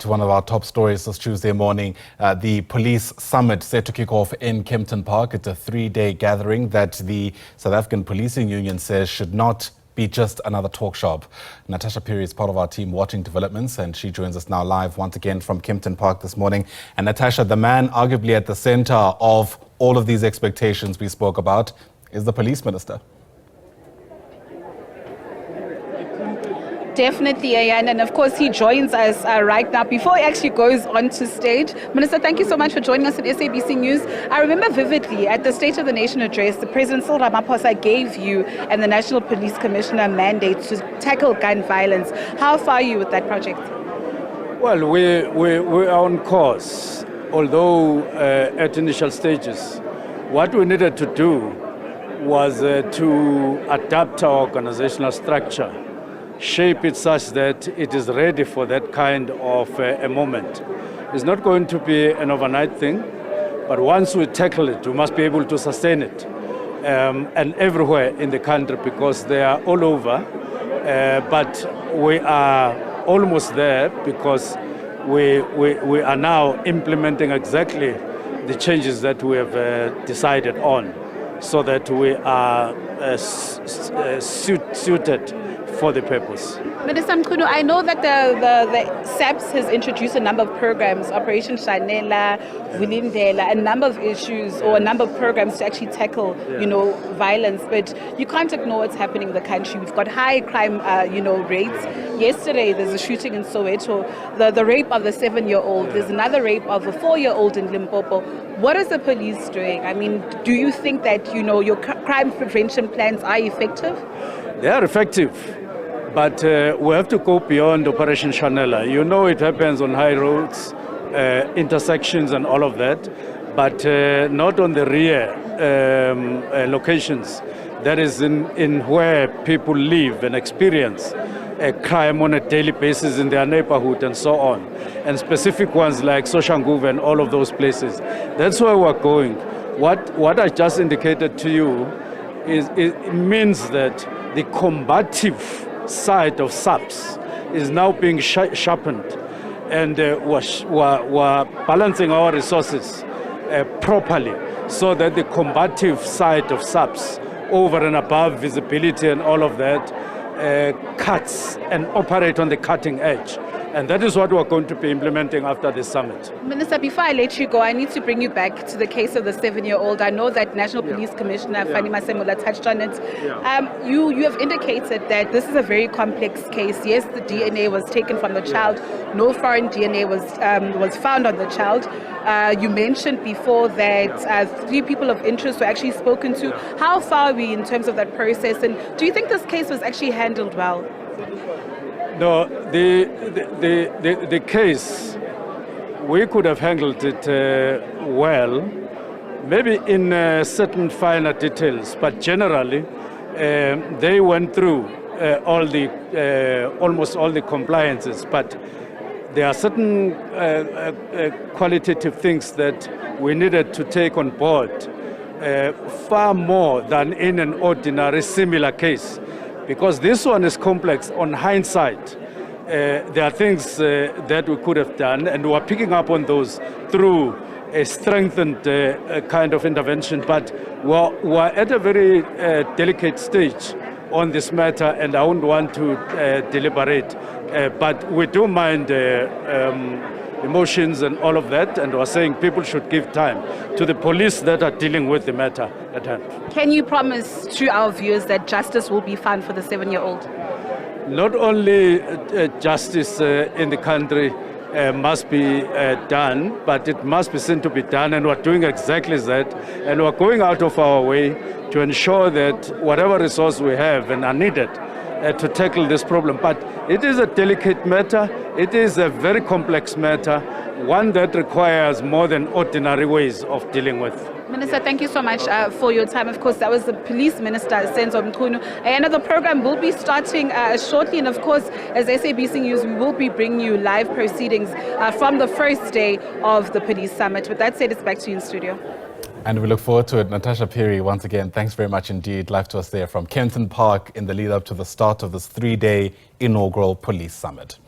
to one of our top stories this Tuesday morning. The police summit set to kick off in Kempton Park. It's a 3-day gathering that the South African Policing Union says should not be just another talk shop. Natasha Phiri is part of our team watching developments, and she joins us now live once again from Kempton Park this morning. And Natasha, the man arguably at the center of all of these expectations we spoke about is the police minister. Definitely, Ayan, and of course he joins us right now. Before he actually goes onto stage, Minister, thank you so much for joining us at SABC News. I remember vividly at the State of the Nation address, the President Cyril Ramaphosa gave you and the National Police Commissioner mandate to tackle gun violence. How far are you with that project? Well, we're on course, although at initial stages. What we needed to do was to adapt our organizational structure, shape it such that it is ready for that kind of a moment. It's not going to be an overnight thing, but once we tackle it, we must be able to sustain it. And everywhere in the country, because they are all over, but we are almost there because we are now implementing exactly the changes that we have decided on, so that we are suited for the purpose. Minister Mkhunu, I know that the SABC has introduced a number of programs, Operation Shanela, Vulindlela, a number of issues or a number of programs to actually tackle, violence. But you can't ignore what's happening in the country. We've got high crime, rates. Yesterday, there's a shooting in Soweto, the rape of the 7-year-old. There's another rape of a 4-year-old in Limpopo. What is the police doing? I mean, do you think that, your crime prevention plans are effective? They are effective. But we have to go beyond Operation Shanela. It happens on high roads, intersections and all of that, but not on the rear locations. That is in where people live and experience crime on a daily basis in their neighborhood and so on. And specific ones like Soshanguve and all of those places. That's where we're going. What I just indicated to you it means that the combative side of SABC is now being sharpened, and we're balancing our resources properly so that the combative side of SABC, over and above visibility and all of that, cuts and operate on the cutting edge. And that is what we're going to be implementing after this summit. Minister, before I let you go, I need to bring you back to the case of the 7-year-old. I know that National Police Commissioner Fani Masemola touched on it. You have indicated that this is a very complex case. Yes, the DNA was taken from the child. No foreign DNA was found on the child. You mentioned before that 3 people of interest were actually spoken to. How far are we in terms of that process? And do you think this case was actually handled well? No, the case, we could have handled it well, maybe in certain finer details, but generally they went through almost all the compliances. But there are certain qualitative things that we needed to take on board, far more than in an ordinary similar case. Because this one is complex. On hindsight, there are things that we could have done, and we're picking up on those through a strengthened kind of intervention. But we're at a very delicate stage on this matter, and I wouldn't want to deliberate. But we do mind emotions and all of that, and we're saying people should give time to the police that are dealing with the matter at hand. Can you promise to our viewers that justice will be found for the 7-year-old? Not only justice in the country must be done, but it must be seen to be done, and we're doing exactly that. And we're going out of our way to ensure that whatever resource we have and are needed to tackle this problem. But it is a delicate matter. It is a very complex matter, one that requires more than ordinary ways of dealing with. Minister, thank you so much for your time. Of course, that was the Police Minister, Senzo Mkhunu. Another program will be starting shortly. And of course, as SABC News, we will be bringing you live proceedings from the first day of the Police Summit. With that said, it's back to you in studio. And we look forward to it. Natasha Phiri, once again, thanks very much indeed. Live to us there from Kempton Park in the lead up to the start of this 3-day inaugural Police Summit.